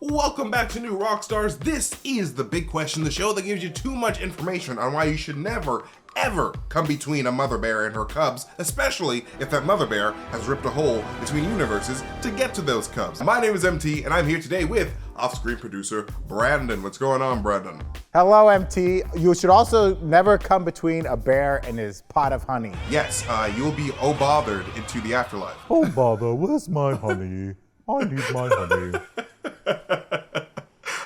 Welcome back to New Rockstars. This is the big question, the show that gives you too much information on why you should never, ever come between a mother bear and her cubs, especially if that mother bear has ripped a hole between universes to get to those cubs. My name is MT, and I'm here today with off-screen producer Brandon. What's going on, Brandon? Hello, MT. You should also never come between a bear and his pot of honey. Yes, you'll be bothered into the afterlife. Oh, bother, where's my honey? I need my honey.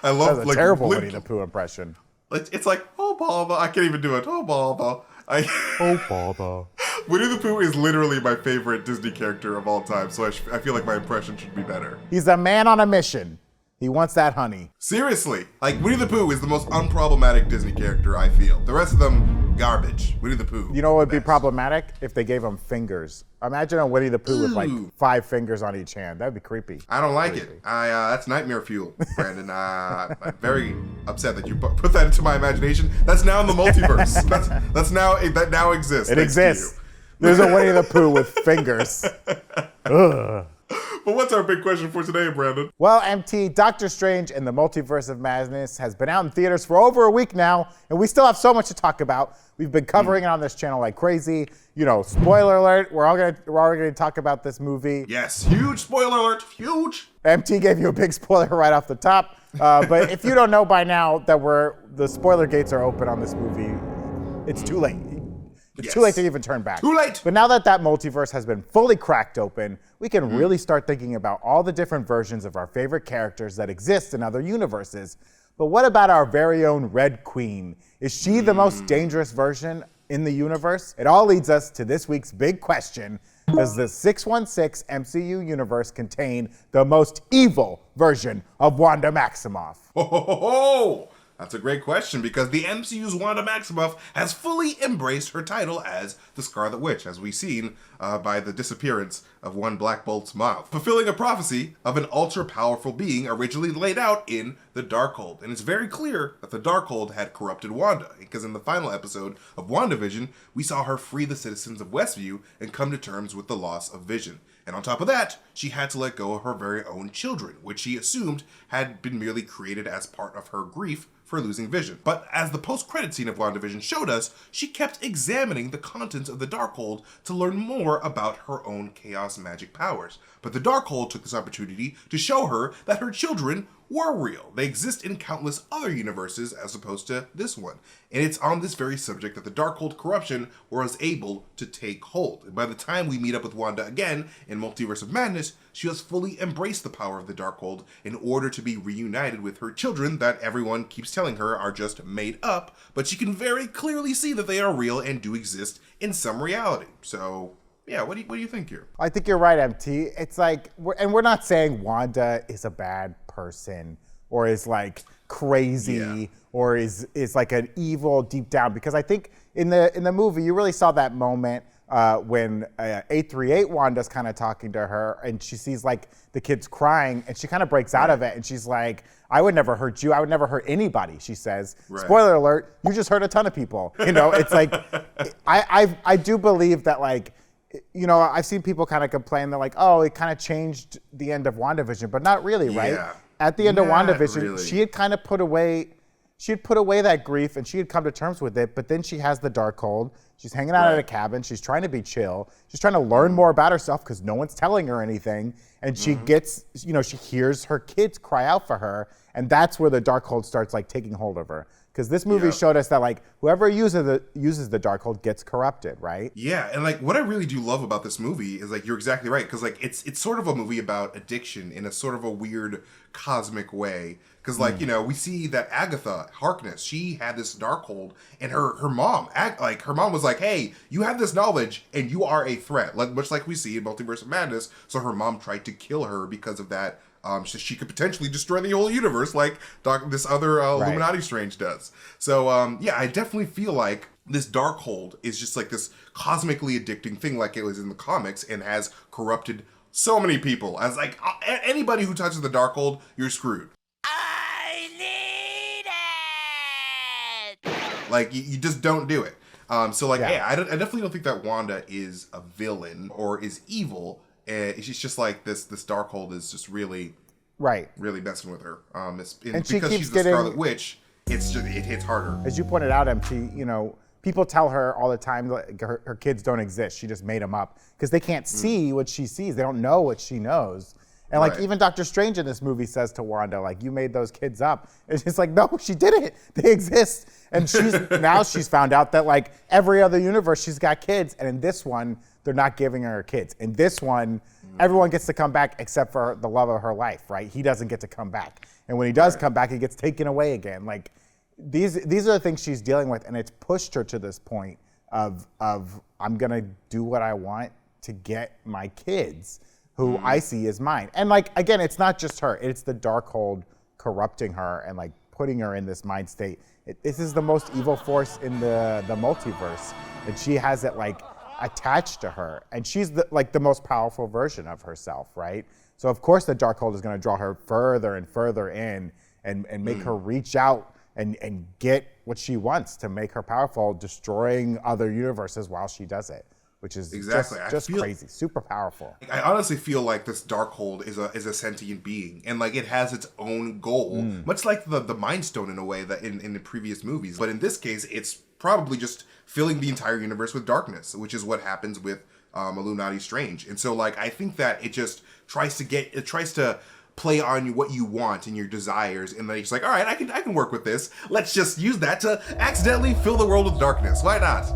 I love That's a terrible Winnie the Pooh impression. It's like, oh, bother. I can't even do it. Oh, bother. Oh, bother. Winnie the Pooh is literally my favorite Disney character of all time, so I feel like my impression should be better. He's a man on a mission. He wants that honey. Seriously, like Winnie the Pooh is the most unproblematic Disney character, I feel. The rest of them, garbage. Winnie the Pooh. You know what would be problematic? If they gave him fingers. Imagine a Winnie the Pooh with like 5 fingers on each hand. That'd be creepy. I don't like it. That's nightmare fuel, Brandon. I'm very upset that you put that into my imagination. That's now in the multiverse. that now exists. It exists. There's a Winnie the Pooh with fingers. Ugh. But what's our big question for today, Brandon? Well, MT, Doctor Strange and the Multiverse of Madness has been out in theaters for over a week now, and we still have so much to talk about. We've been covering it on this channel like crazy. You know, spoiler alert, we're all gonna talk about this movie. Yes, huge spoiler alert, huge. MT gave you a big spoiler right off the top. But if you don't know by now that the spoiler gates are open on this movie, it's too late. It's too late to even turn back. Too late! But now that multiverse has been fully cracked open, we can really start thinking about all the different versions of our favorite characters that exist in other universes. But what about our very own Red Queen? Is she the most dangerous version in the universe? It all leads us to this week's big question. Does the 616 MCU universe contain the most evil version of Wanda Maximoff? Ho, ho, ho, ho. That's a great question because the MCU's Wanda Maximoff has fully embraced her title as the Scarlet Witch, as we've seen by the disappearance of one Black Bolt's mouth, fulfilling a prophecy of an ultra-powerful being originally laid out in the Darkhold. And it's very clear that the Darkhold had corrupted Wanda, because in the final episode of WandaVision, we saw her free the citizens of Westview and come to terms with the loss of Vision. And on top of that, she had to let go of her very own children, which she assumed had been merely created as part of her grief for losing Vision. But as the post-credit scene of WandaVision showed us, she kept examining the contents of the Darkhold to learn more about her own chaos magic powers. But the Darkhold took this opportunity to show her that her children were real. They exist in countless other universes as opposed to this one. And it's on this very subject that the Darkhold corruption was able to take hold. And by the time we meet up with Wanda again in Multiverse of Madness, she has fully embraced the power of the Darkhold in order to be reunited with her children that everyone keeps telling her are just made up, but she can very clearly see that they are real and do exist in some reality. So yeah, what do you think here? I think you're right, MT. It's like, we're not saying Wanda is a bad person or is like crazy or is like an evil deep down, because I think in the movie you really saw that moment when 838 Wanda's kind of talking to her and she sees like the kids crying and she kind of breaks out of it and she's like, I would never hurt you. I would never hurt anybody, she says. Right. Spoiler alert, you just hurt a ton of people. You know, it's like, I do believe that, like, you know, I've seen people kind of complain that like, oh, it kind of changed the end of WandaVision, but not really, right? Yeah. At the end of WandaVision, she had kind of put away that grief and she had come to terms with it, but then she has the Darkhold. She's hanging out at a cabin. She's trying to be chill. She's trying to learn more about herself because no one's telling her anything. And she gets, you know, she hears her kids cry out for her. And that's where the Darkhold starts like taking hold of her. Because this movie showed us that like whoever uses the Darkhold gets corrupted, right? Yeah, and like what I really do love about this movie is like you're exactly right, because like it's sort of a movie about addiction in a sort of a weird cosmic way. Because like, you know, we see that Agatha Harkness, she had this Darkhold, and her mom, her mom was like, hey, you have this knowledge and you are a threat, like much like we see in Multiverse of Madness. So her mom tried to kill her because of that. So she could potentially destroy the whole universe like this other Illuminati Strange does. So yeah, I definitely feel like this Darkhold is just like this cosmically addicting thing like it was in the comics and has corrupted so many people. As like anybody who touches the Darkhold, you're screwed. I need it! Like you just don't do it. So like, yeah, I definitely don't think that Wanda is a villain or is evil. It's just like this Darkhold is just really Right. really messing with her. And she because keeps she's the getting- Scarlet Witch, it hits harder. As you pointed out, MT, people tell her all the time that her kids don't exist. She just made them up because they can't see what she sees. They don't know what she knows. And like Right. even Doctor Strange in this movie says to Wanda, like, you made those kids up. And she's like, no, she didn't. They exist. And she's found out that like every other universe, she's got kids. And in this one, they're not giving her kids. In this one, everyone gets to come back except for the love of her life, right? He doesn't get to come back. And when he does come back, he gets taken away again. Like these are the things she's dealing with. And it's pushed her to this point of I'm going to do what I want to get my kids who I see as mine. And like, again, it's not just her, it's the Darkhold corrupting her and like putting her in this mind state. This is the most evil force in the multiverse. And she has it like attached to her. And she's the most powerful version of herself, right? So of course the Darkhold is gonna draw her further and further in and make her reach out and get what she wants to make her powerful, destroying other universes while she does it. Which is just crazy, super powerful. I honestly feel like this Darkhold is a sentient being, and like it has its own goal, much like the Mind Stone in a way that in the previous movies. But in this case, it's probably just filling the entire universe with darkness, which is what happens with Illuminati Strange. And so, like, I think that it just tries to play on what you want and your desires, and then it's like, all right, I can work with this. Let's just use that to accidentally fill the world with darkness. Why not?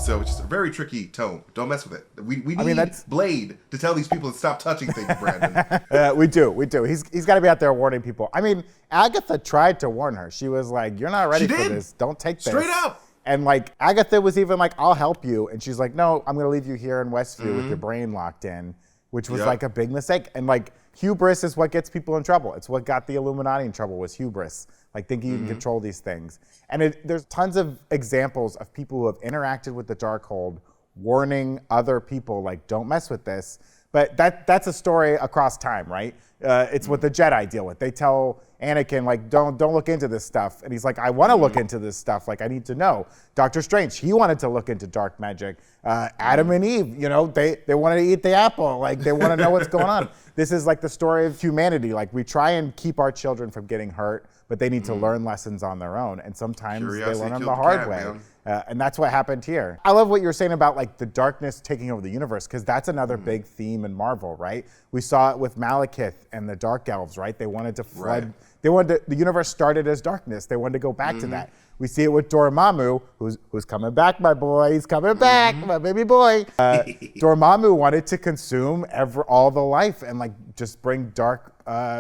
So it's just a very tricky tone. Don't mess with it. We need Blade to tell these people to stop touching things, Brandon. We do. He's got to be out there warning people. I mean, Agatha tried to warn her. She was like, "You're not ready for this. Don't take this." Straight up. And like Agatha was even like, "I'll help you," and she's like, "No, I'm gonna leave you here in Westview with your brain locked in," which was like a big mistake. And like hubris is what gets people in trouble. It's what got the Illuminati in trouble, was hubris, like thinking you can control these things. And there's tons of examples of people who have interacted with the Darkhold, warning other people, like, don't mess with this. But that's a story across time, right? It's what the Jedi deal with. They tell Anakin, like, don't look into this stuff. And he's like, I want to look into this stuff. Like, I need to know. Doctor Strange, he wanted to look into dark magic. Adam and Eve, they wanted to eat the apple. Like, they want to know what's going on. This is like the story of humanity. Like, we try and keep our children from getting hurt, but they need to learn lessons on their own. And sometimes they learn them the hard way. And that's what happened here. I love what you were saying about like the darkness taking over the universe, because that's another big theme in Marvel, right? We saw it with Malekith and the Dark Elves, right? They wanted to flood. The universe started as darkness. They wanted to go back to that. We see it with Dormammu, who's coming back, my boy. He's coming back, my baby boy. Dormammu wanted to consume all the life and like just bring dark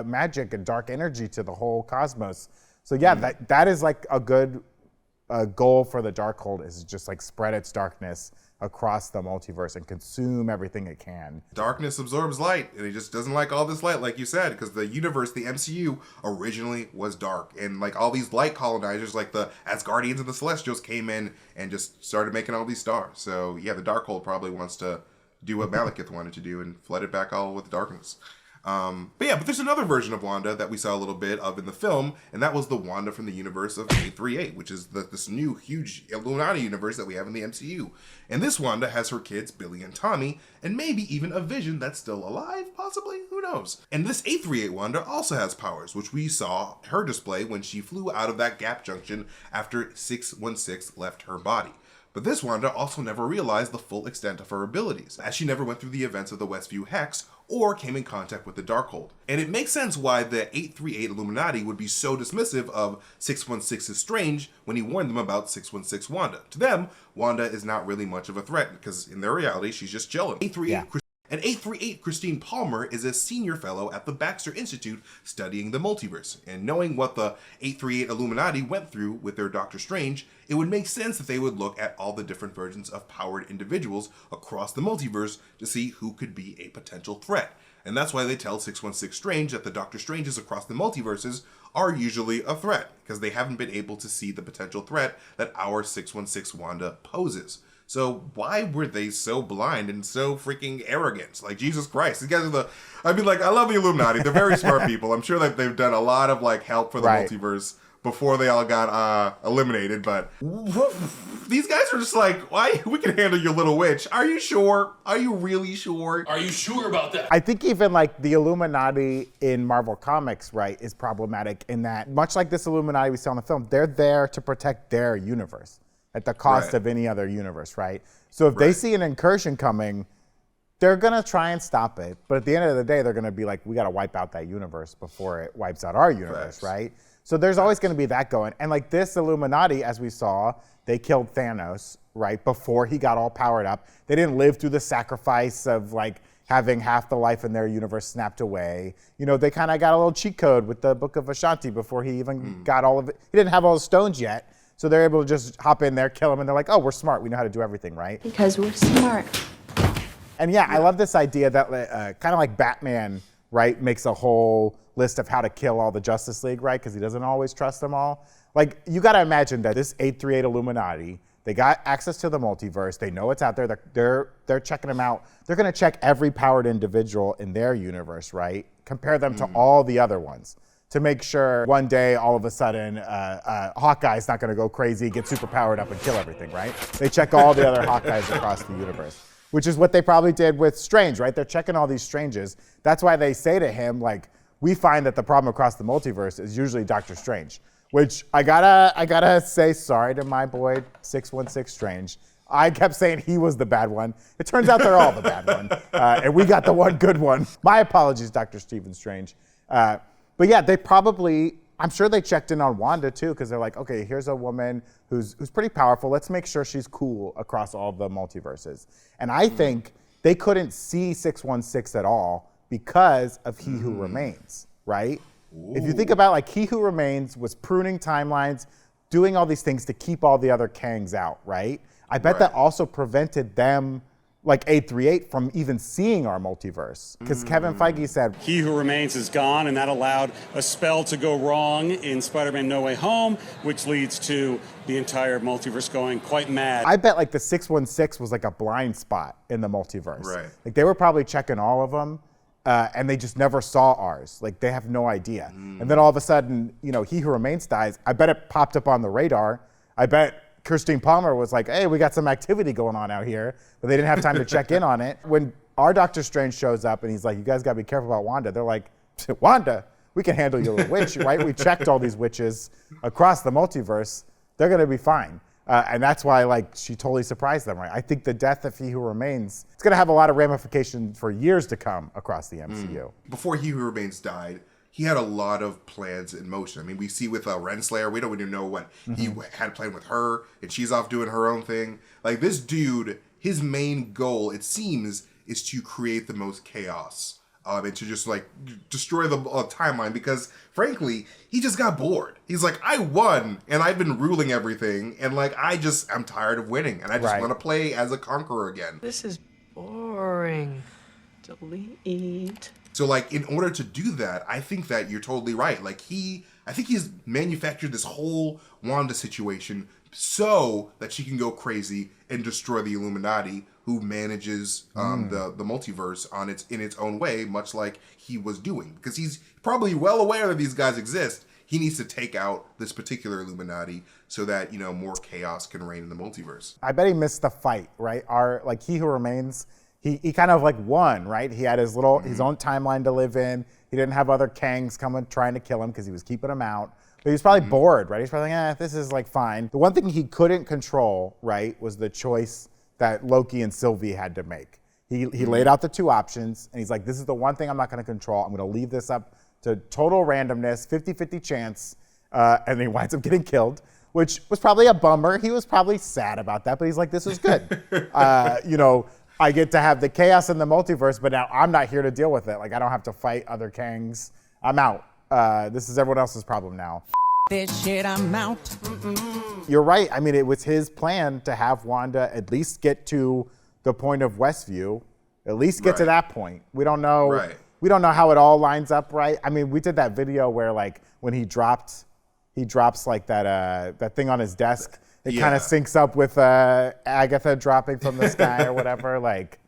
magic and dark energy to the whole cosmos. So yeah, that is like a good goal for the Darkhold, is just like spread its darkness across the multiverse and consume everything it can. Darkness absorbs light, and it just doesn't like all this light, like you said, because the universe, the MCU, originally was dark. And like all these light colonizers, like the Asgardians and the Celestials, came in and just started making all these stars. So yeah, the Darkhold probably wants to do what Malekith wanted to do and flood it back all with darkness. But there's another version of Wanda that we saw a little bit of in the film, and that was the Wanda from the universe of 838, which is this new huge Illuminati universe that we have in the MCU. And this Wanda has her kids, Billy and Tommy, and maybe even a Vision that's still alive, possibly? Who knows? And this 838 Wanda also has powers, which we saw her display when she flew out of that gap junction after 616 left her body. But this Wanda also never realized the full extent of her abilities, as she never went through the events of the Westview Hex or came in contact with the Darkhold. And it makes sense why the 838 Illuminati would be so dismissive of 616's Strange when he warned them about 616 Wanda. To them, Wanda is not really much of a threat, because in their reality, she's just chilling. 838 Christine Palmer is a senior fellow at the Baxter Institute studying the multiverse. And knowing what the 838 Illuminati went through with their Doctor Strange, it would make sense that they would look at all the different versions of powered individuals across the multiverse to see who could be a potential threat. And that's why they tell 616 Strange that the Doctor Stranges across the multiverses are usually a threat, because they haven't been able to see the potential threat that our 616 Wanda poses. So why were they so blind and so freaking arrogant? Like, Jesus Christ, these guys are I love the Illuminati. They're very smart people. I'm sure that they've done a lot of like help for the multiverse before they all got eliminated. But these guys are just like, why? We can handle your little witch. Are you sure? Are you really sure? Are you sure about that? I think even like the Illuminati in Marvel Comics, right, is problematic in that, much like this Illuminati we saw in the film, they're there to protect their universe at the cost of any other universe, right? So if they see an incursion coming, they're gonna try and stop it. But at the end of the day, they're gonna be like, we gotta wipe out that universe before it wipes out our universe, right? So there's always gonna be that going. And like this Illuminati, as we saw, they killed Thanos, right, before he got all powered up. They didn't live through the sacrifice of like having half the life in their universe snapped away. You know, they kind of got a little cheat code with the Book of Ashanti before he even got all of it. He didn't have all the stones yet. So they're able to just hop in there, kill him, and they're like, oh, we're smart. We know how to do everything, right? Because we're smart. And yeah, I love this idea that kind of like Batman, right, makes a whole list of how to kill all the Justice League, right? Because he doesn't always trust them all. Like, you got to imagine that this 838 Illuminati, they got access to the multiverse. They know it's out there. They're checking them out. They're going to check every powered individual in their universe, right? Compare them to all the other ones to make sure one day, all of a sudden, Hawkeye's not going to go crazy, get super powered up, and kill everything, right? They check all the other Hawkeyes across the universe, which is what they probably did with Strange, right? They're checking all these Stranges. That's why they say to him, like, we find that the problem across the multiverse is usually Doctor Strange, which I gotta say sorry to my boy 616 Strange. I kept saying he was the bad one. It turns out they're all the bad one, and we got the one good one. My apologies, Dr. Stephen Strange. But yeah, they probably, I'm sure they checked in on Wanda too, because they're like, okay, here's a woman who's pretty powerful. Let's make sure she's cool across all the multiverses. And I think they couldn't see 616 at all because of He Who Remains, right? If you think about like He Who Remains was pruning timelines, doing all these things to keep all the other Kangs out, right? I bet that also prevented them, like 838, from even seeing our multiverse. Because Kevin Feige said, He Who Remains is gone, and that allowed a spell to go wrong in Spider-Man No Way Home, which leads to the entire multiverse going quite mad. I bet like the 616 was like a blind spot in the multiverse. Right. Like they were probably checking all of them, and they just never saw ours. Like they have no idea. And then all of a sudden, you know, He Who Remains dies. I bet it popped up on the radar. I bet Christine Palmer was like, hey, we got some activity going on out here, but they didn't have time to check in on it. When our Doctor Strange shows up and he's like, you guys gotta be careful about Wanda, they're like, Wanda, we can handle your little witch, right? We checked all these witches across the multiverse. They're gonna be fine. And that's why like she totally surprised them, right? I think the death of He Who Remains, it's gonna have a lot of ramifications for years to come across the MCU. Before He Who Remains died, he had a lot of plans in motion. I mean, we see with Renslayer, we don't even know what he had planned with her, and she's off doing her own thing. Like, this dude, his main goal, it seems, is to create the most chaos and to just, like, destroy the timeline because, frankly, he just got bored. He's like, I won, and I've been ruling everything, and, like, I'm tired of winning, and I just want to play as a conqueror again. This is boring. Delete. So, like, in order to do that, I think that you're totally right. Like, I think he's manufactured this whole Wanda situation so that she can go crazy and destroy the Illuminati, who manages the multiverse in its own way, much like he was doing. Because he's probably well aware that these guys exist. He needs to take out this particular Illuminati so that, you know, more chaos can reign in the multiverse. I bet he missed the fight, right? He Who Remains, he kind of like won, right? He had his own timeline to live in. He didn't have other Kangs coming trying to kill him because he was keeping them out. But he was probably bored, right? He's probably like, this is like fine. The one thing he couldn't control, right, was the choice that Loki and Sylvie had to make. He laid out the two options, and he's like, this is the one thing I'm not going to control. I'm going to leave this up to total randomness, 50-50 chance, and he winds up getting killed, which was probably a bummer. He was probably sad about that, but he's like, this is good. You know, I get to have the chaos in the multiverse, but now I'm not here to deal with it. Like, I don't have to fight other Kangs. I'm out. This is everyone else's problem now. This shit, I'm out. You're right. I mean, it was his plan to have Wanda at least get to the point of Westview, at least get to that point. We don't know. Right. We don't know how it all lines up, right? I mean, we did that video where, like, when he drops like that thing on his desk. It kind of syncs up with Agatha dropping from the sky or whatever. Like,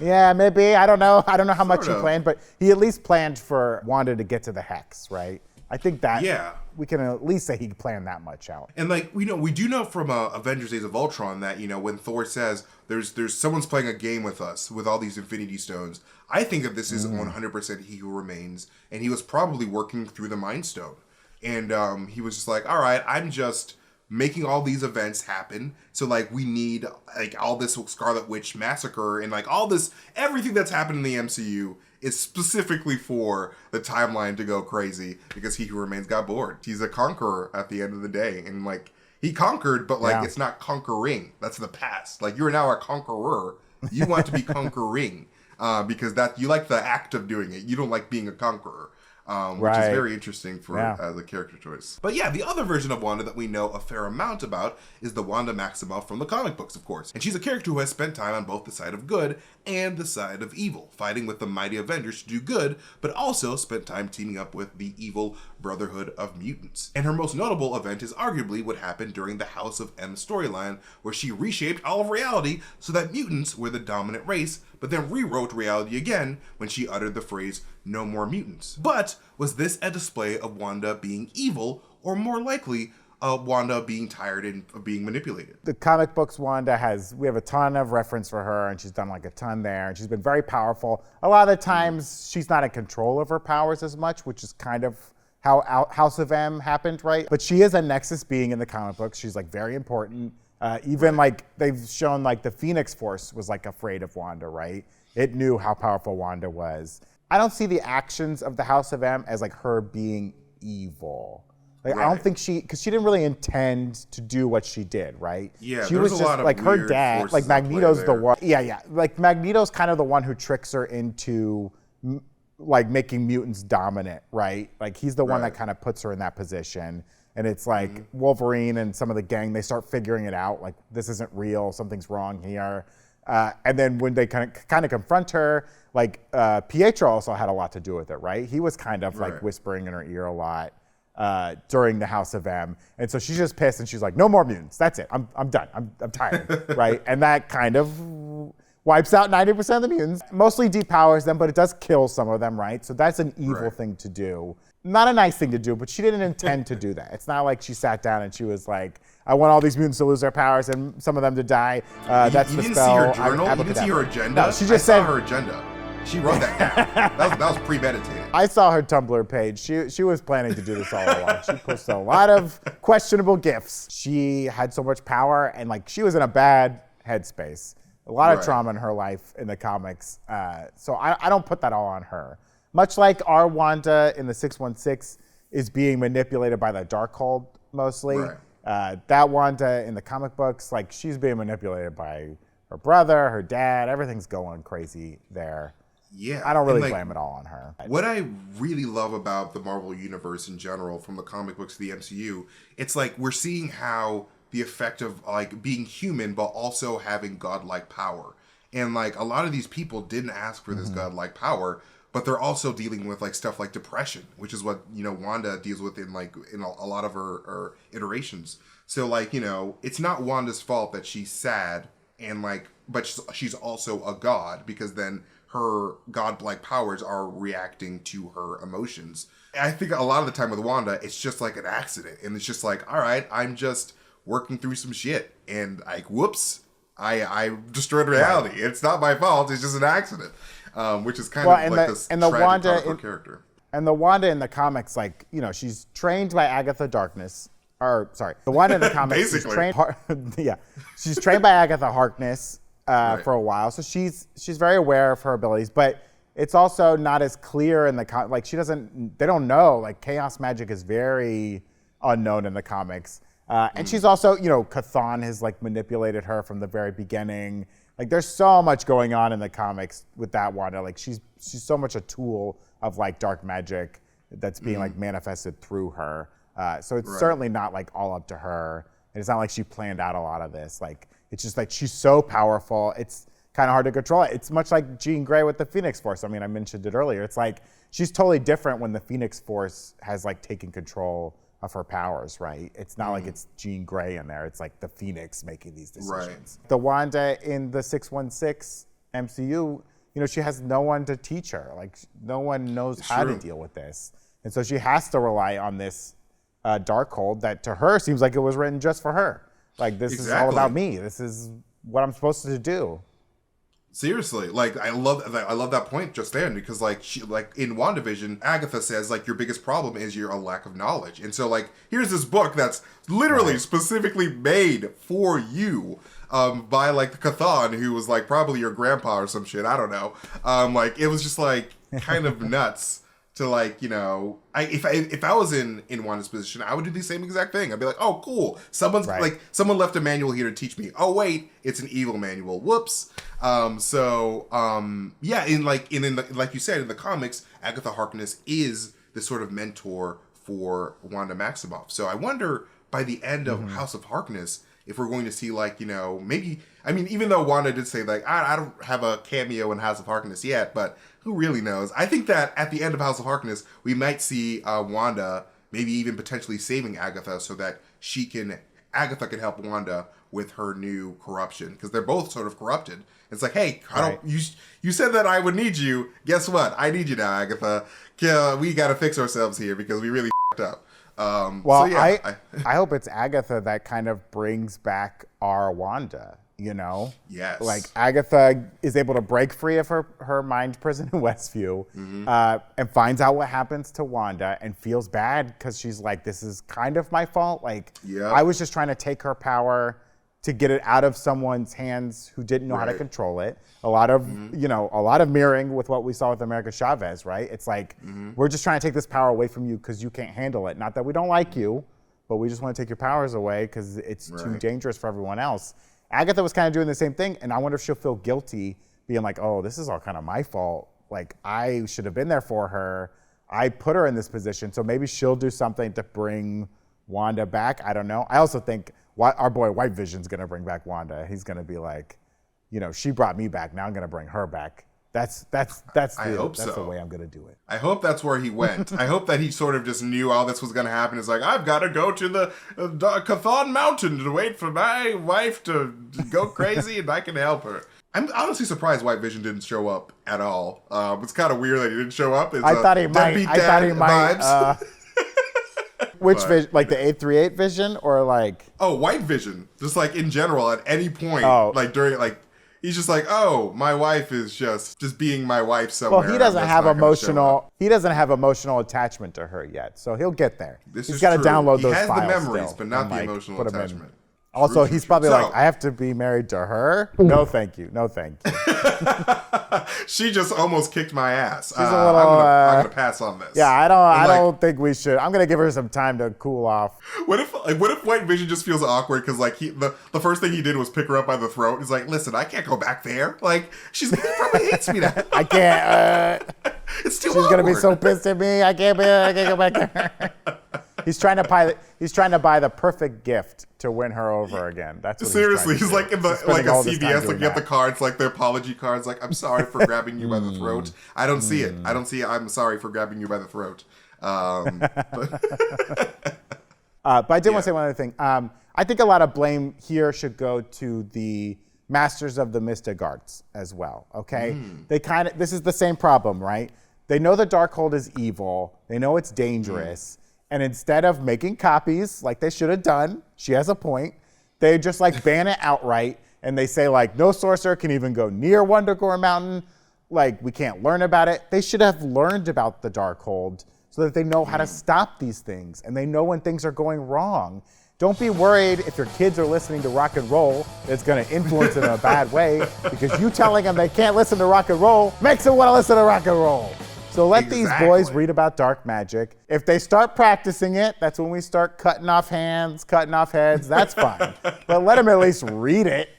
yeah, maybe. I don't know. I don't know how much he planned, but he at least planned for Wanda to get to the Hex, right? I think that Yeah. we can at least say he planned that much out. And like we do know from Avengers: Days of Ultron that when Thor says there's someone's playing a game with us with all these Infinity Stones, I think that this is 100% He Who Remains, and he was probably working through the Mind Stone, and he was just like, all right, I'm just making all these events happen, so like we need like all this Scarlet Witch massacre and like all this everything that's happened in the MCU is specifically for the timeline to go crazy because He Who Remains got bored. He's a conqueror at the end of the day, and like he conquered, but like it's not conquering. That's the past. Like you're now a conqueror. You want to be conquering because that you like the act of doing it. You don't like being a conqueror. Which is very interesting for the character choice. But yeah, the other version of Wanda that we know a fair amount about is the Wanda Maximoff from the comic books, of course. And she's a character who has spent time on both the side of good and the side of evil, fighting with the mighty Avengers to do good, but also spent time teaming up with the evil Brotherhood of Mutants. And her most notable event is arguably what happened during the House of M storyline, where she reshaped all of reality so that mutants were the dominant race, but then rewrote reality again when she uttered the phrase, "No more mutants." But was this a display of Wanda being evil, or more likely, Wanda being tired and being manipulated? The comic books Wanda we have a ton of reference for her, and she's done like a ton there, and she's been very powerful. A lot of the times she's not in control of her powers as much, which is kind of how House of M happened, right? But she is a Nexus being in the comic books. She's like very important. Even like they've shown like the Phoenix Force was like afraid of Wanda, right? It knew how powerful Wanda was. I don't see the actions of the House of M as like her being evil. Like I don't think because she didn't really intend to do what she did, right? Yeah, she was just lot of like her weird dad, forces like at play Magneto's the there. one. Yeah. Like Magneto's kind of the one who tricks her into like making mutants dominant, right? Like he's the one that kind of puts her in that position. And it's like Wolverine and some of the gang, they start figuring it out. Like this isn't real, something's wrong here. And then when they kind of confront her, like Pietro also had a lot to do with it, right? He was kind of like whispering in her ear a lot during the House of M. And so she's just pissed and she's like, no more mutants. That's it. I'm done. I'm tired, right? And that kind of wipes out 90% of the mutants. Mostly depowers them, but it does kill some of them, right? So that's an evil thing to do. Not a nice thing to do, but she didn't intend to do that. It's not like she sat down and she was like, I want all these mutants to lose their powers and some of them to die. That's the spell. You didn't see her journal? You didn't see her agenda? No, she just said her agenda. She wrote that down. that was premeditated. I saw her Tumblr page. She was planning to do this all along. She posted a lot of questionable gifts. She had so much power and like she was in a bad headspace. A lot of trauma in her life in the comics. So I don't put that all on her. Much like our Wanda in the 616 is being manipulated by the Darkhold mostly. That Wanda in the comic books, like she's being manipulated by her brother, her dad. Everything's going crazy there. Yeah, I don't really blame it all on her. What I really love about the Marvel Universe in general, from the comic books to the MCU, it's like we're seeing how the effect of like being human but also having godlike power. And like a lot of these people didn't ask for this godlike power, but they're also dealing with like stuff like depression, which is what, Wanda deals with in a lot of her iterations. So like, it's not Wanda's fault that she's sad and like, but she's also a god, because then her godlike powers are reacting to her emotions. I think a lot of the time with Wanda, it's just like an accident, and it's just like, all right, I'm just working through some shit, and like, whoops, I destroyed reality. It's not my fault. It's just an accident, which is kind of like this tragic comic book character. And the Wanda in the comics, like, she's trained by Agatha Harkness. The Wanda in the comics, she's trained by Agatha Harkness for a while, so she's very aware of her abilities, but it's also not as clear in the like they don't know, like chaos magic is very unknown in the comics. And she's also, Chthon has like manipulated her from the very beginning. Like there's so much going on in the comics with that Wanda. Like she's so much a tool of like dark magic that's being like manifested through her. So it's certainly not like all up to her. And it's not like she planned out a lot of this. Like it's just like she's so powerful. It's kind of hard to control it. It's much like Jean Grey with the Phoenix Force. I mean, I mentioned it earlier. It's like she's totally different when the Phoenix Force has like taken control of her powers, right? It's not like it's Jean Grey in there. It's like the Phoenix making these decisions. The Wanda in the 616 MCU, she has no one to teach her. Like no one knows how to deal with this. And so she has to rely on this Darkhold that to her seems like it was written just for her. Like, this is all about me. This is what I'm supposed to do. Seriously, like I love that point just then, because like in WandaVision, Agatha says like your biggest problem is your lack of knowledge, and so like here's this book that's literally specifically made for you by like the Chthon, who was like probably your grandpa or some shit. I don't know. Like it was just like kind of nuts to like, you know, if I was in Wanda's position, I would do the same exact thing. I'd be like, oh, cool. Someone left a manual here to teach me. Oh, wait, it's an evil manual. Whoops. Yeah, like you said, in the comics, Agatha Harkness is the sort of mentor for Wanda Maximoff. So I wonder by the end of House of Harkness, if we're going to see like, you know, maybe, I mean, even though Wanda did say like, I don't have a cameo in House of Harkness yet, but who really knows? I think that at the end of House of Harkness, we might see Wanda maybe even potentially saving Agatha so that Agatha can help Wanda with her new corruption, because they're both sort of corrupted. It's like, hey, you said that I would need you. Guess what? I need you now, Agatha. We got to fix ourselves here because we really f***ed up. I hope it's Agatha that kind of brings back our Wanda, you know? Yes. Like Agatha is able to break free of her mind prison in Westview and finds out what happens to Wanda and feels bad because she's like, this is kind of my fault. Like, I was just trying to take her power to get it out of someone's hands who didn't know how to control it. A lot of, you know, a lot of mirroring with what we saw with America Chavez, right? It's like, we're just trying to take this power away from you because you can't handle it. Not that we don't like you, but we just want to take your powers away because it's too dangerous for everyone else. Agatha was kind of doing the same thing, and I wonder if she'll feel guilty being like, oh, this is all kind of my fault. Like, I should have been there for her. I put her in this position, so maybe she'll do something to bring Wanda back. I don't know. I also think our boy White Vision's going to bring back Wanda. He's going to be like, you know, she brought me back. Now I'm going to bring her back. That's the way I'm going to do it. I hope that's where he went. I hope that he sort of just knew all this was going to happen. It's like, I've got to go to the Chthon Mountain to wait for my wife to go crazy and I can help her. I'm honestly surprised White Vision didn't show up at all. It's kind of weird that he didn't show up. I thought he might. Which vision? Like the 838 vision or like? Oh, White Vision. Just like in general at any point. Like during like. He's just like, oh, my wife is just being my wife somewhere. Well, he doesn't have emotional attachment to her yet, so he'll get there. He's got to download those files. He has the memories, still, but not the emotional attachment. Also, he's probably like, I have to be married to her? No, thank you. No, thank you. She just almost kicked my ass. She's a little, I'm gonna pass on this. Yeah, I don't think we should. I'm gonna give her some time to cool off. What if White Vision just feels awkward because like the first thing he did was pick her up by the throat? He's like, listen, I can't go back there. Like he probably hates me now. I can't. It's too. She's awkward. Gonna be so pissed at me. I can't go back there. He's trying to buy the perfect gift to win her over again. That's what seriously. He's like in the like a CVS looking at the cards, like their apology cards. Like, I'm sorry for grabbing you by the throat. I don't see it. I'm sorry for grabbing you by the throat. But I did want to say one other thing. I think a lot of blame here should go to the Masters of the Mystic Arts as well. Okay, this is the same problem, right? They know the Darkhold is evil. They know it's dangerous. And instead of making copies like they should have done, she has a point, they just like ban it outright. And they say like, no sorcerer can even go near Wundagore Mountain. Like, we can't learn about it. They should have learned about the Darkhold so that they know how to stop these things. And they know when things are going wrong. Don't be worried if your kids are listening to rock and roll, it's going to influence them in a bad way. Because you telling them they can't listen to rock and roll makes them want to listen to rock and roll. So let these boys read about dark magic. If they start practicing it, that's when we start cutting off hands, cutting off heads. That's fine. But let them at least read it.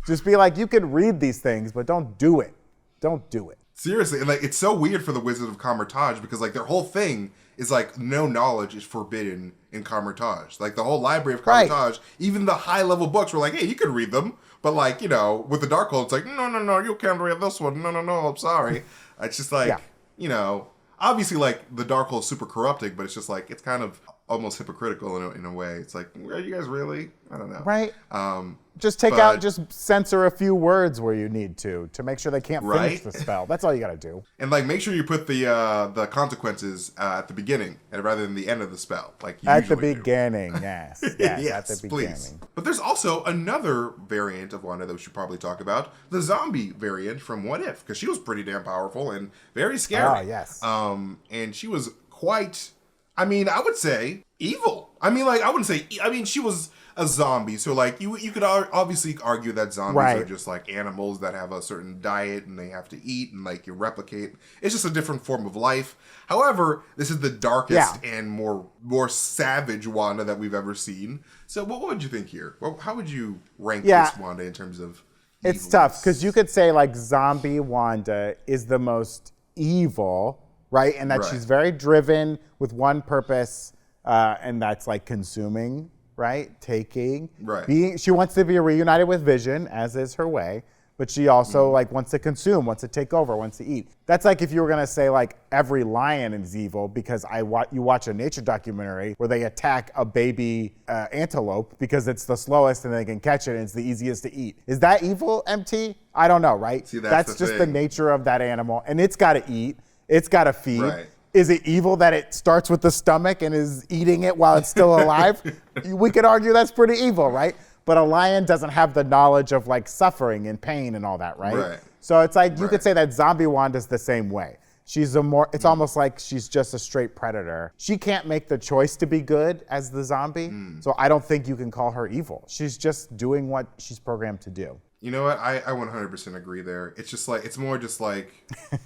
Just be like, you can read these things, but don't do it. Don't do it. Seriously, like it's so weird for the Wizard of Camartage because like their whole thing is like no knowledge is forbidden in Camartage. Like the whole library of Camartage, even the high level books were like, hey, you can read them. But like, you know, with the Darkhold, it's like, no, you can't read this one. No, I'm sorry. It's just like... Yeah. You know, obviously, like, the Darkhold is super corrupting, but it's just, like, it's kind of almost hypocritical in a way. It's like, are you guys really? I don't know. Right. Just just censor a few words where you need to make sure they can't finish the spell. That's all you got to do. And like, make sure you put the consequences at the beginning and rather than the end of the spell. Like you at the usually beginning, do. yes, Yes, at the please. beginning. But there's also another variant of Wanda that we should probably talk about, the zombie variant from What If, because she was pretty damn powerful and very scary. Oh, yes. And she was quite, I mean, I would say evil. I mean, like, I wouldn't say, I mean, she was a zombie, so like you could obviously argue that zombies are just like animals that have a certain diet and they have to eat and like you replicate. It's just a different form of life. However, this is the darkest and more savage Wanda that we've ever seen. So what would you think here? How would you rank this Wanda in terms of It's evilness? tough because you could say like zombie Wanda is the most evil, right? And that she's very driven with one purpose, and that's like consuming. Right, taking, she wants to be reunited with Vision, as is her way, but she also like wants to consume, wants to take over, wants to eat. That's like if you were gonna say like every lion is evil because you watch a nature documentary where they attack a baby antelope because it's the slowest and they can catch it and it's the easiest to eat. Is that evil, MT? I don't know, right? See, that's just the nature of that animal, and it's got to eat, it's got to feed. Right. Is it evil that it starts with the stomach and is eating it while it's still alive? We could argue that's pretty evil, right? But a lion doesn't have the knowledge of like suffering and pain and all that, right? So it's like you could say that zombie Wanda's the same way. She's it's almost like she's just a straight predator. She can't make the choice to be good as the zombie, so I don't think you can call her evil. She's just doing what she's programmed to do. You know what? I 100% agree there. It's just like, it's more just like,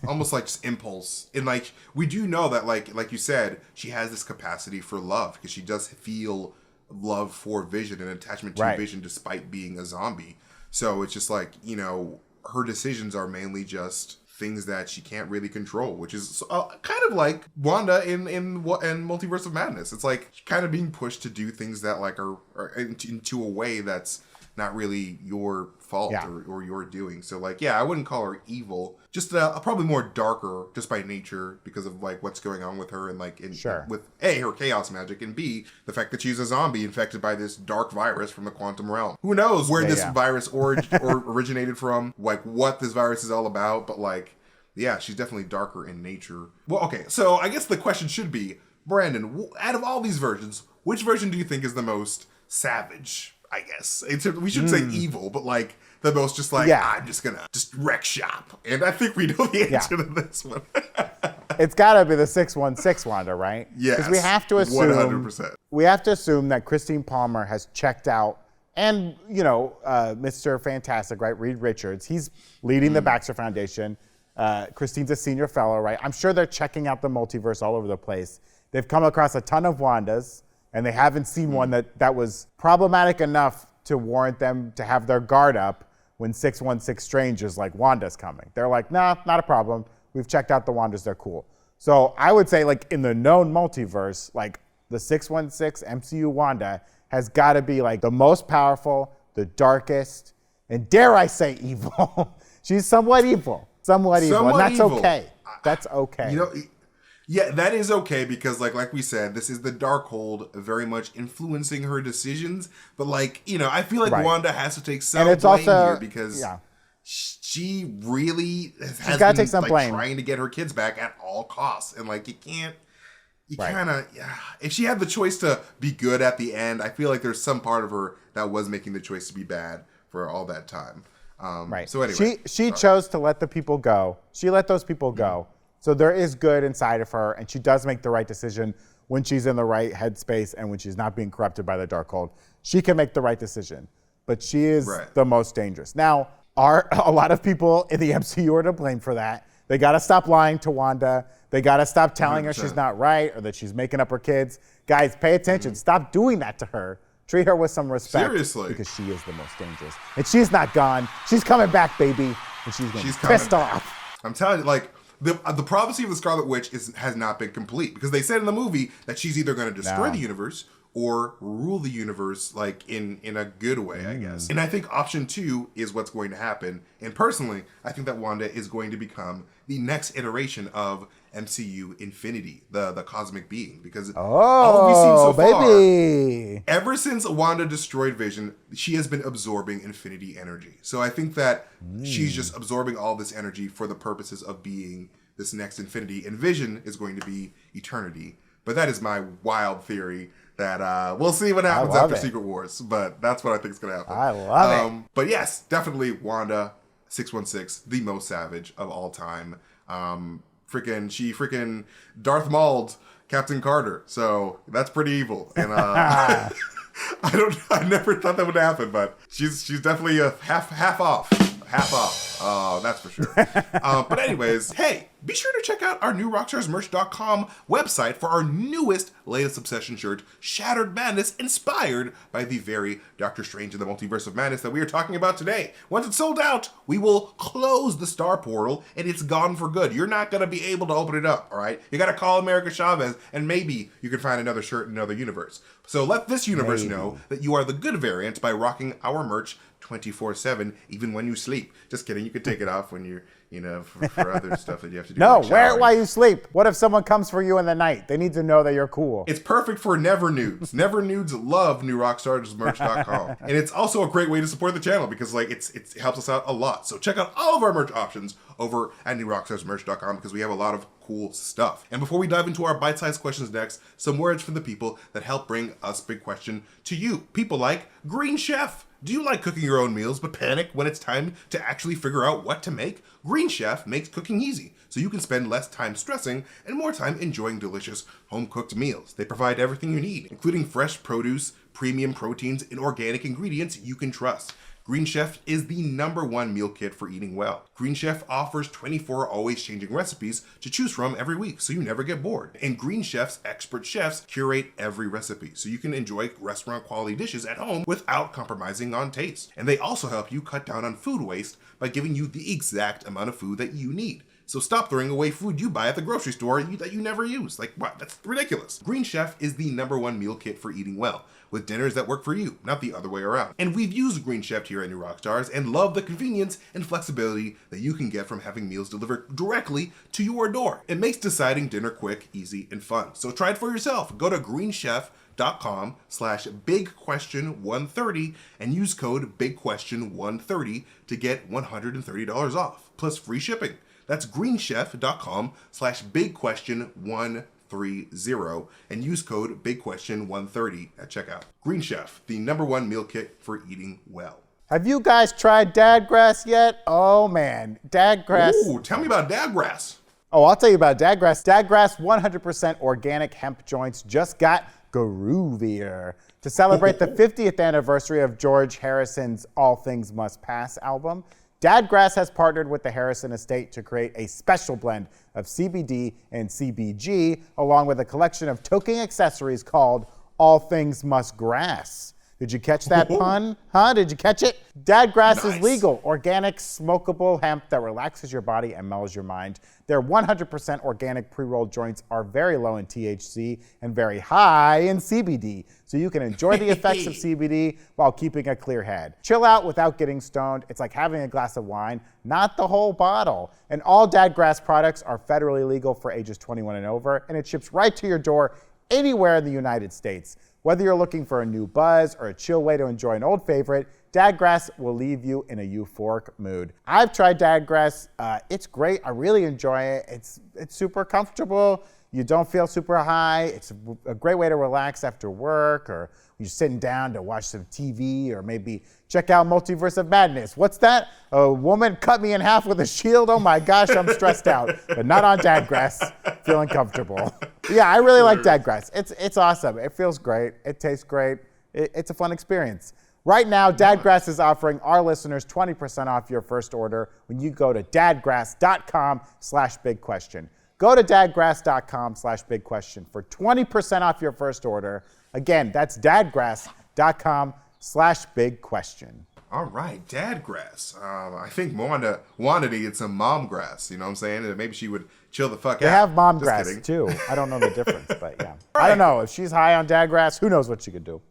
almost like just impulse. And like, we do know that like you said, she has this capacity for love because she does feel love for Vision and attachment to Vision despite being a zombie. So it's just like, you know, her decisions are mainly just things that she can't really control, which is kind of like Wanda in Multiverse of Madness. It's like kind of being pushed to do things that like are into a way that's not really your fault or your doing. So like, I wouldn't call her evil, just probably more darker just by nature because of like what's going on with her and like with A, her chaos magic, and B, the fact that she's a zombie infected by this dark virus from the quantum realm. Who knows where this virus originated from, like what this virus is all about, but like, she's definitely darker in nature. Well, okay, so I guess the question should be, Brandon, out of all these versions, which version do you think is the most savage? I guess we shouldn't say evil, but like the most just like, I'm just gonna just wreck shop. And I think we know the answer to this one. It's gotta be the 616 Wanda, right? Yes. Because we have to assume 100%. We have to assume that Christine Palmer has checked out, and you know, Mr. Fantastic, right? Reed Richards, he's leading the Baxter Foundation. Christine's a senior fellow, right? I'm sure they're checking out the multiverse all over the place. They've come across a ton of Wandas, and they haven't seen one that was problematic enough to warrant them to have their guard up when 616 Strange is like, Wanda's coming. They're like, nah, not a problem. We've checked out the Wandas, they're cool. So I would say like in the known multiverse, like the 616 MCU Wanda has gotta be like the most powerful, the darkest, and dare I say evil. She's somewhat evil, and that's okay. That's okay. You know, yeah, that is okay because like we said, this is the Darkhold very much influencing her decisions. But like, you know, I feel like Wanda has to take some blame here because she really has gotta been take some like blame. trying to get her kids back at all costs. And like, you kind of, if she had the choice to be good at the end, I feel like there's some part of her that was making the choice to be bad for all that time. So anyway, she chose to let the people go. She let those people go. So there is good inside of her, and she does make the right decision when she's in the right headspace and when she's not being corrupted by the Darkhold. She can make the right decision, but she is the most dangerous. Now, a lot of people in the MCU are to blame for that. They got to stop lying to Wanda. They got to stop telling 100%. Her she's not right or that she's making up her kids. Guys, pay attention. Stop doing that to her. Treat her with some respect. Seriously. Because she is the most dangerous. And she's not gone. She's coming back, baby. And she's going to be pissed off. I'm telling you, like, the prophecy of the Scarlet Witch has not been complete because they said in the movie that she's either going to destroy the universe or rule the universe like in a good way, I guess. And I think option 2 is what's going to happen. And personally, I think that Wanda is going to become the next iteration of MCU Infinity, the cosmic being, because all we've seen so far, Ever since Wanda destroyed Vision, she has been absorbing infinity energy. So I think that she's just absorbing all this energy for the purposes of being this next infinity, and Vision is going to be eternity. But that is my wild theory that we'll see what happens after Secret Wars. But that's what I think is going to happen. I love it. But yes, definitely Wanda 616, the most savage of all time. She freaking Darth Mauled Captain Carter. So that's pretty evil. And I never thought that would happen, but she's definitely a half off. That's for sure. But anyways, hey, be sure to check out our new RockstarsMerch.com website for our latest obsession shirt, Shattered Madness, inspired by the very Doctor Strange in the Multiverse of Madness that we are talking about today. Once it's sold out, we will close the Star Portal, and it's gone for good. You're not going to be able to open it up, all right? You got to call America Chavez, and maybe you can find another shirt in another universe. So let this universe know that you are the good variant by rocking our merch 24/7, even when you sleep. Just kidding. You could take it off when you're, for other stuff that you have to do. No, like wear it while you sleep. What if someone comes for you in the night? They need to know that you're cool. It's perfect for Never Nudes. Never Nudes love newrockstarsmerch.com. And it's also a great way to support the channel because it helps us out a lot. So check out all of our merch options over at newrockstarsmerch.com because we have a lot of cool stuff. And before we dive into our bite-sized questions next, some words from the people that help bring us Big Question to you. People like Green Chef. Do you like cooking your own meals but panic when it's time to actually figure out what to make? Green Chef makes cooking easy, so you can spend less time stressing and more time enjoying delicious home-cooked meals. They provide everything you need, including fresh produce, premium proteins, and organic ingredients you can trust. Green Chef is the #1 meal kit for eating well. Green Chef offers 24 always changing recipes to choose from every week so you never get bored. And Green Chef's expert chefs curate every recipe so you can enjoy restaurant quality dishes at home without compromising on taste. And they also help you cut down on food waste by giving you the exact amount of food that you need. So stop throwing away food you buy at the grocery store that you never use. Like, what? That's ridiculous. Green Chef is the #1 meal kit for eating well, with dinners that work for you, not the other way around. And we've used Green Chef here at New Rockstars and love the convenience and flexibility that you can get from having meals delivered directly to your door. It makes deciding dinner quick, easy, and fun. So try it for yourself. Go to greenchef.com/bigquestion130 and use code bigquestion130 to get $130 off, plus free shipping. That's greenchef.com/bigquestion130 and use code bigquestion130 at checkout. Green Chef, the #1 meal kit for eating well. Have you guys tried dadgrass yet? Oh man, dadgrass. Ooh, tell me about dadgrass. Oh, I'll tell you about dadgrass. Dadgrass 100% organic hemp joints just got groovier. To celebrate the 50th anniversary of George Harrison's All Things Must Pass album, Dadgrass has partnered with the Harrison Estate to create a special blend of CBD and CBG, along with a collection of toking accessories called All Things Must Grass. Did you catch that pun? Huh? Did you catch it? Dadgrass is legal, organic, smokable hemp that relaxes your body and mellows your mind. Their 100% organic pre-rolled joints are very low in THC and very high in CBD, so you can enjoy the effects of CBD while keeping a clear head. Chill out without getting stoned. It's like having a glass of wine, not the whole bottle. And all Dadgrass products are federally legal for ages 21 and over, and it ships right to your door anywhere in the United States. Whether you're looking for a new buzz or a chill way to enjoy an old favorite, Dadgrass will leave you in a euphoric mood. I've tried Dadgrass. It's great. I really enjoy it. It's super comfortable. You don't feel super high. It's a great way to relax after work, or you're sitting down to watch some TV, or maybe check out Multiverse of Madness. What's that? A woman cut me in half with a shield? Oh my gosh, I'm stressed out. But not on Dadgrass. Feeling comfortable. Yeah, I really like Dadgrass. It's awesome. It feels great. It tastes great. It's a fun experience. Right now, Dadgrass is offering our listeners 20% off your first order when you go to dadgrass.com/bigquestion. Go to dadgrass.com/bigquestion for 20% off your first order. Again, that's dadgrass.com/bigquestion. All right, Dadgrass. I think Wanda needed some mom grass. You know what I'm saying? And maybe she would chill the fuck out. They have mom Just grass kidding. too. I don't know the difference, but yeah. Right. I don't know. If she's high on Dadgrass, who knows what she could do.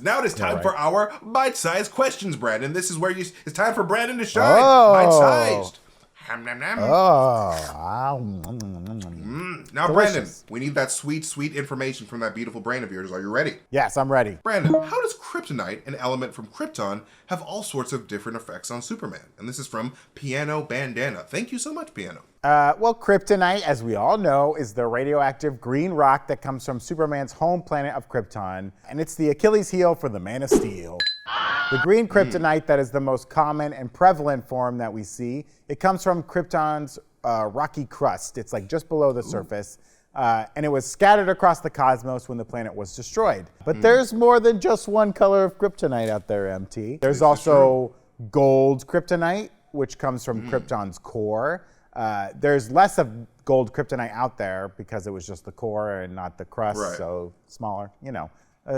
Now it is time for our bite-sized questions, Brandon. This is where it's time for Brandon to shine. Oh. Bite-sized. Ham, nam, nam. Oh, Now, delicious. Brandon, we need that sweet, sweet information from that beautiful brain of yours. Are you ready? Yes, I'm ready. Brandon, how does kryptonite, an element from Krypton, have all sorts of different effects on Superman? And this is from Piano Bandana. Thank you so much, Piano. Well, kryptonite, as we all know, is the radioactive green rock that comes from Superman's home planet of Krypton, and it's the Achilles heel for the Man of Steel. The green kryptonite that is the most common and prevalent form that we see, it comes from Krypton's rocky crust. It's like just below the surface, and it was scattered across the cosmos when the planet was destroyed. But there's more than just one color of kryptonite out there, MT. There's also gold kryptonite, which comes from Krypton's core. There's less of gold kryptonite out there because it was just the core and not the crust, so smaller,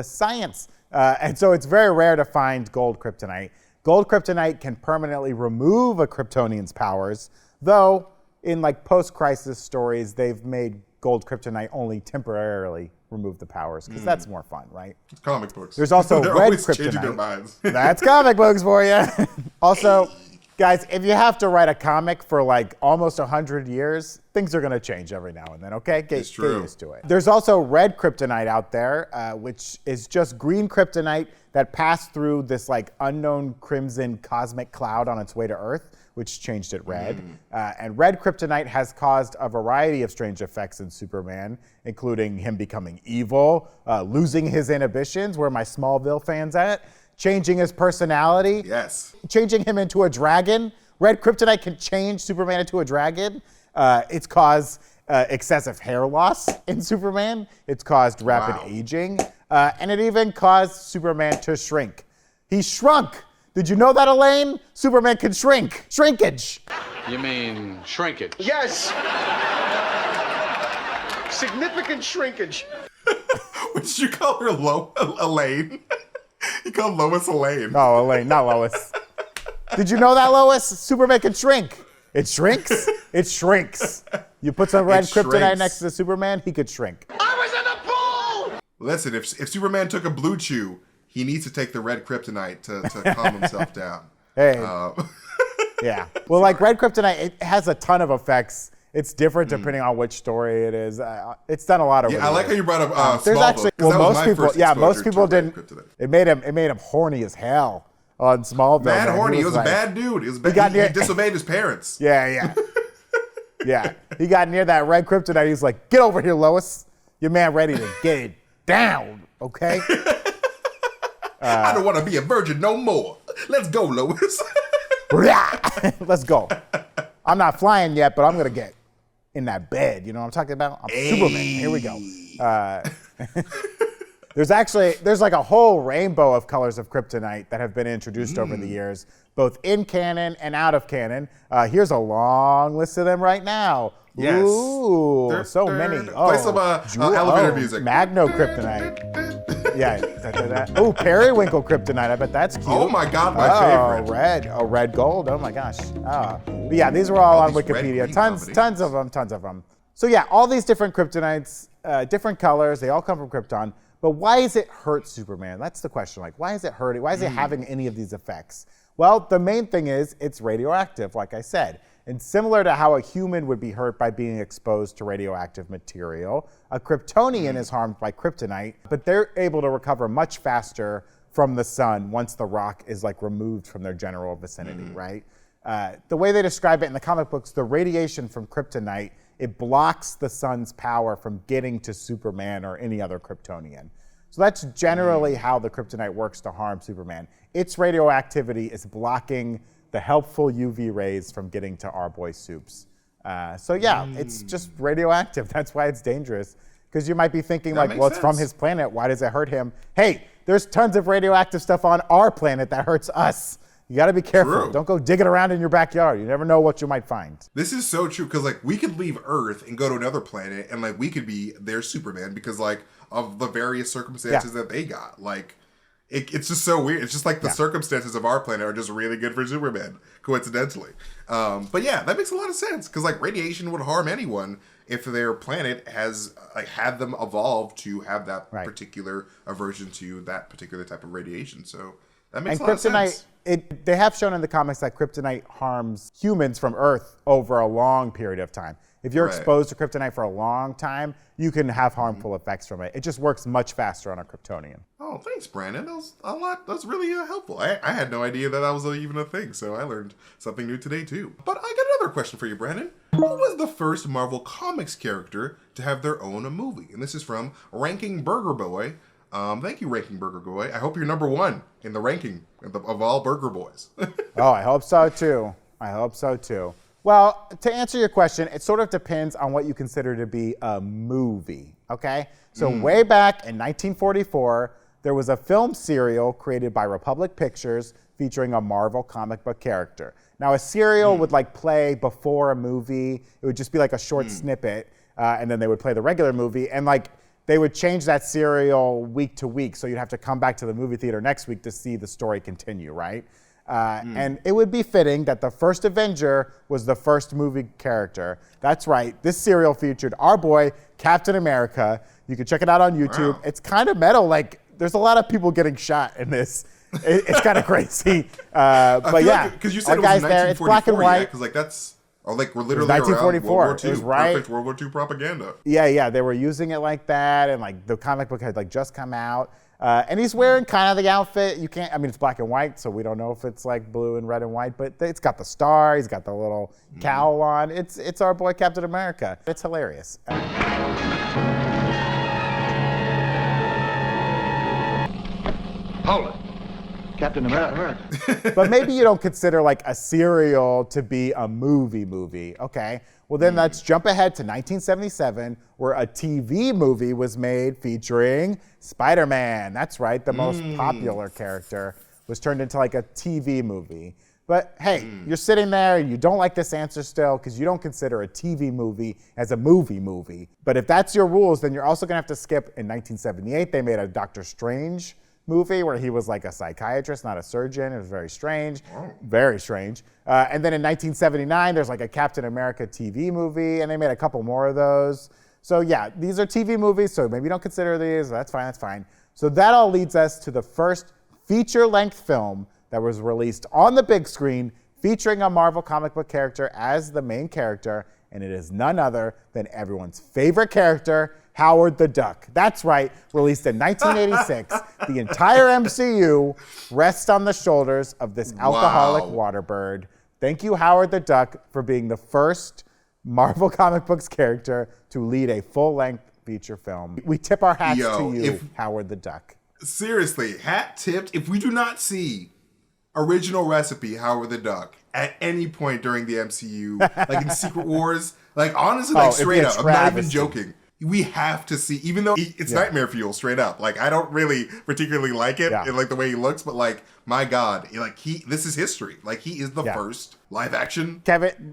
science. And so it's very rare to find gold kryptonite. Gold kryptonite can permanently remove a Kryptonian's powers, though in like post-crisis stories, they've made gold kryptonite only temporarily remove the powers, because that's more fun, right? It's comic books. There's also They're red always changing their kryptonite. minds. That's comic books for you. Also, guys, if you have to write a comic for like almost 100 years, things are going to change every now and then, okay? Get used to it. There's also red kryptonite out there, which is just green kryptonite that passed through this like unknown crimson cosmic cloud on its way to Earth, which changed it red. And red kryptonite has caused a variety of strange effects in Superman, including him becoming evil, losing his inhibitions, where my Smallville fans at, changing his personality, changing him into a dragon. Red kryptonite can change Superman into a dragon. It's caused excessive hair loss in Superman. It's caused rapid aging. And it even caused Superman to shrink. He shrunk. Did you know that, Elaine? Superman can shrink. Shrinkage. You mean shrinkage? Yes. Significant shrinkage. What did you call her, Elaine? You called Lois Elaine. No, Elaine, not Lois. Did you know that, Lois? Superman can shrink. It shrinks? It shrinks. You put some red kryptonite next to Superman, he could shrink. I was in the pool! Listen, if Superman took a blue chew, he needs to take the red kryptonite to calm himself down. Hey. Yeah. Well, like red kryptonite, it has a ton of effects. It's different depending on which story it is. It's done a lot of. Yeah, I like how you brought up there's Smallville, actually, well, most people to didn't. kryptonite. It made him horny as hell on Smallville. Mad man. horny. He was like, a bad dude. He disobeyed his parents. Yeah. Yeah. He got near that red kryptonite. He's like, "Get over here, Lois. Your man ready to get it down, okay?" I don't want to be a virgin no more. Let's go, Lois. Let's go. I'm not flying yet, but I'm gonna get in that bed. You know what I'm talking about? I'm Superman. Here we go. There's like a whole rainbow of colors of kryptonite that have been introduced over the years, both in canon and out of canon. Here's a long list of them right now. Yes. Ooh, many. Play some elevator music. Magno kryptonite. Yeah. Oh, periwinkle kryptonite. I bet that's cute. Oh my God, my favorite. Red. Oh, red gold. Oh my gosh. But yeah, these were all on Wikipedia. Tons of them. So yeah, all these different kryptonites, different colors. They all come from Krypton. But why does it hurt Superman? That's the question. Like, why is it hurting? Why is it having any of these effects? Well, the main thing is it's radioactive, like I said. And similar to how a human would be hurt by being exposed to radioactive material, a Kryptonian is harmed by kryptonite, but they're able to recover much faster from the sun once the rock is like removed from their general vicinity, right? The way they describe it in the comic books, the radiation from kryptonite, it blocks the sun's power from getting to Superman or any other Kryptonian. So that's generally how the kryptonite works to harm Superman. Its radioactivity is blocking the helpful UV rays from getting to our boy Supes. So yeah, it's just radioactive. That's why it's dangerous. Because you might be thinking like, well, it's from his planet. Why does it hurt him? Hey, there's tons of radioactive stuff on our planet that hurts us. You got to be careful. True. Don't go digging around in your backyard. You never know what you might find. This is so true because like we could leave Earth and go to another planet and like we could be their Superman because like of the various circumstances that they got. Like it's just so weird. It's just like the circumstances of our planet are just really good for Superman, coincidentally. But yeah, that makes a lot of sense because like radiation would harm anyone if their planet has like had them evolve to have that particular aversion to that particular type of radiation. So that makes a lot of sense. They have shown in the comics that kryptonite harms humans from Earth over a long period of time. If you're exposed to kryptonite for a long time, you can have harmful effects from it. It just works much faster on a Kryptonian. Oh, thanks, Brandon. That was a lot. That's really helpful. I had no idea that was even a thing, so I learned something new today, too. But I got another question for you, Brandon. Who was the first Marvel Comics character to have their own movie? And this is from Ranking Burger Boy. Thank you, Ranking Burger Boy. I hope you're number one in the ranking of all Burger Boys. Oh, I hope so, too. Well, to answer your question, it sort of depends on what you consider to be a movie, okay? So way back in 1944, there was a film serial created by Republic Pictures featuring a Marvel comic book character. Now, a serial would like play before a movie. It would just be like a short snippet, and then they would play the regular movie, and like they would change that serial week to week, so you'd have to come back to the movie theater next week to see the story continue, right? And it would be fitting that the first Avenger was the first movie character. That's right. This serial featured our boy, Captain America. You can check it out on YouTube. Wow. It's kind of metal. Like, there's a lot of people getting shot in this. It's kind of crazy. But yeah, because you said it was guys there. It's black and white. Because like that's, or like we're literally 1944. around World War II. It was right. Perfect World War II propaganda. Yeah. They were using it like that, and like the comic book had like just come out. And he's wearing kind of the outfit. It's black and white, so we don't know if it's like blue and red and white, but it's got the star, he's got the little cowl on. It's our boy Captain America. It's hilarious. Hold it. Captain America. But maybe you don't consider like a serial to be a movie, okay? Well, then let's jump ahead to 1977, where a TV movie was made featuring Spider-Man. That's right, the most popular character was turned into like a TV movie. But hey, you're sitting there and you don't like this answer still because you don't consider a TV movie as a movie. But if that's your rules, then you're also gonna have to skip in 1978, they made a Doctor Strange movie where he was like a psychiatrist, not a surgeon. It was very strange, very strange. And then in 1979, there's like a Captain America TV movie, and they made a couple more of those. So yeah, these are TV movies, so maybe you don't consider these. That's fine. So that all leads us to the first feature-length film that was released on the big screen featuring a Marvel comic book character as the main character, and it is none other than everyone's favorite character, Howard the Duck. That's right, released in 1986. The entire MCU rests on the shoulders of this alcoholic water bird. Thank you, Howard the Duck, for being the first Marvel comic books character to lead a full-length feature film. We tip our hats to you, Howard the Duck. Seriously, hat tipped. If we do not see original recipe Howard the Duck at any point during the MCU, like in Secret Wars, like honestly, like straight up, I'm not even joking. We have to see, even though it's nightmare fuel, straight up. Like I don't really particularly like it, in like the way he looks, but like my God, like this is history. Like he is the first live action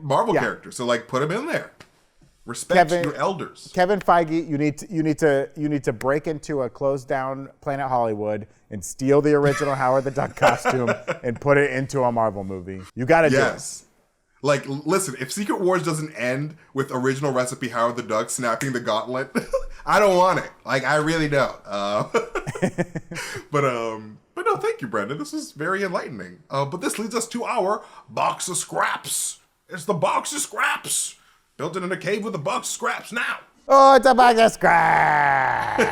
Marvel character. So like put him in there. Respect your elders. Kevin Feige, you need to break into a closed down Planet Hollywood and steal the original Howard the Duck costume and put it into a Marvel movie. You got to do it. Like, listen, if Secret Wars doesn't end with original recipe Howard the Duck snapping the gauntlet, I don't want it. Like, I really don't. But no, thank you, Brendan. This is very enlightening. But this leads us to our box of scraps. It's the box of scraps. Built it in a cave with a box of scraps now. Oh, it's a box of scraps.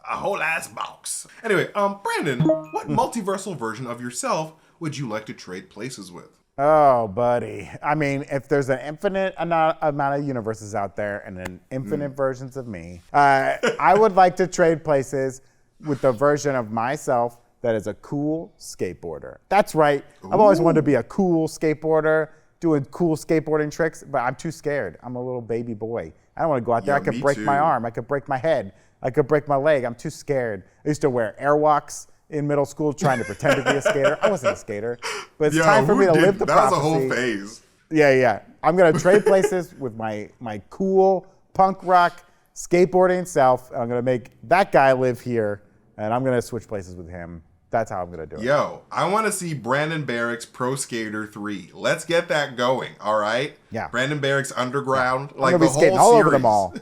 A whole ass box. Anyway, Brandon, what multiversal version of yourself would you like to trade places with? Oh, buddy. I mean, if there's an infinite amount of universes out there and then infinite versions of me, I would like to trade places with the version of myself that is a cool skateboarder. That's right. I've always wanted to be a cool skateboarder, doing cool skateboarding tricks, but I'm too scared. I'm a little baby boy. I don't want to go out there. I could break my arm. I could break my head. I could break my leg. I'm too scared. I used to wear airwalks in middle school trying to pretend to be a skater. I wasn't a skater, but it's time for me to live the prophecy. That was a whole phase. Yeah. I'm going to trade places with my cool punk rock skateboarding self. I'm going to make that guy live here, and I'm going to switch places with him. That's how I'm going to do it. Yo, I want to see Brandon Barrick's Pro Skater 3. Let's get that going, all right? Yeah. Brandon Barrick's Underground, like the whole series. All over the mall.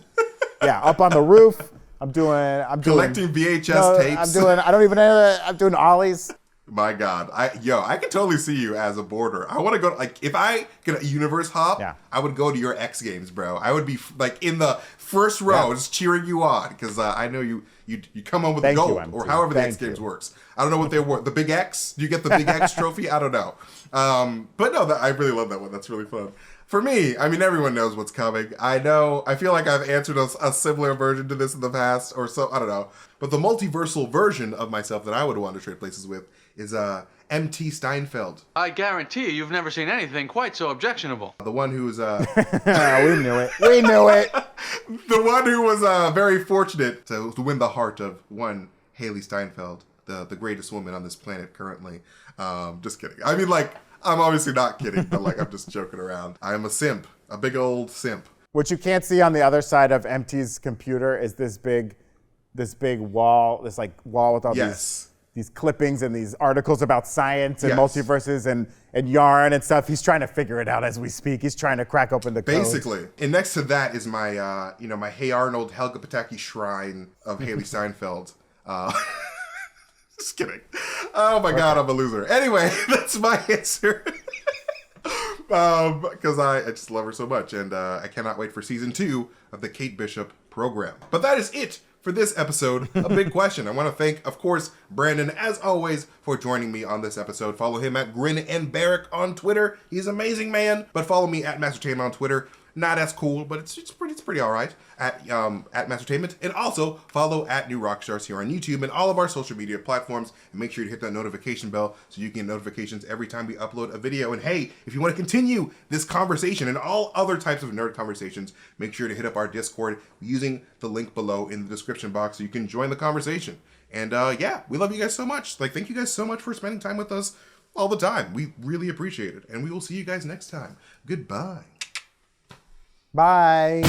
Yeah, up on the roof, I'm doing Collecting VHS tapes. I don't even know. I'm doing ollies. My God, I can totally see you as a boarder. I want to go, like, if I could universe hop, I would go to your X Games, bro. I would be, like, in the first row just cheering you on, because I know you come on with the gold, or however the X Games works. I don't know what they were. The Big X? Do you get the Big X trophy? I don't know. But no, I really love that one. That's really fun. For me, I mean, everyone knows what's coming. I feel like I've answered a similar version to this in the past, or so, I don't know. But the multiversal version of myself that I would want to trade places with is M.T. Steinfeld. I guarantee you've never seen anything quite so objectionable. The one who's... we knew it. We knew it. The one who was very fortunate to win the heart of one Haley Steinfeld, the greatest woman on this planet currently. Just kidding. I mean, like, I'm obviously not kidding, but, like, I'm just joking around. I am a simp. A big old simp. What you can't see on the other side of MT's computer is this big wall, this, like, wall with all these clippings and these articles about science and multiverses and yarn and stuff. He's trying to figure it out as we speak. He's trying to crack open the code. Basically. And next to that is my, my Hey Arnold, Helga Pataki shrine of Haley Steinfeld. Just kidding. Oh my God, I'm a loser. Anyway, that's my answer. Because I just love her so much. And I cannot wait for season 2 of the Kate Bishop program. But that is it for this episode of Big Question. I want to thank, of course, Brandon, as always, for joining me on this episode. Follow him at Grin and Barrick on Twitter. He's an amazing man. But follow me at MasterTainment on Twitter. Not as cool, but it's pretty all right at MasterTainment. And also follow at New Rockstars here on YouTube and all of our social media platforms. And make sure you hit that notification bell so you can get notifications every time we upload a video. And hey, if you want to continue this conversation and all other types of nerd conversations, make sure to hit up our Discord using the link below in the description box so you can join the conversation. And yeah, we love you guys so much. Like, thank you guys so much for spending time with us all the time. We really appreciate it. And we will see you guys next time. Goodbye. Bye.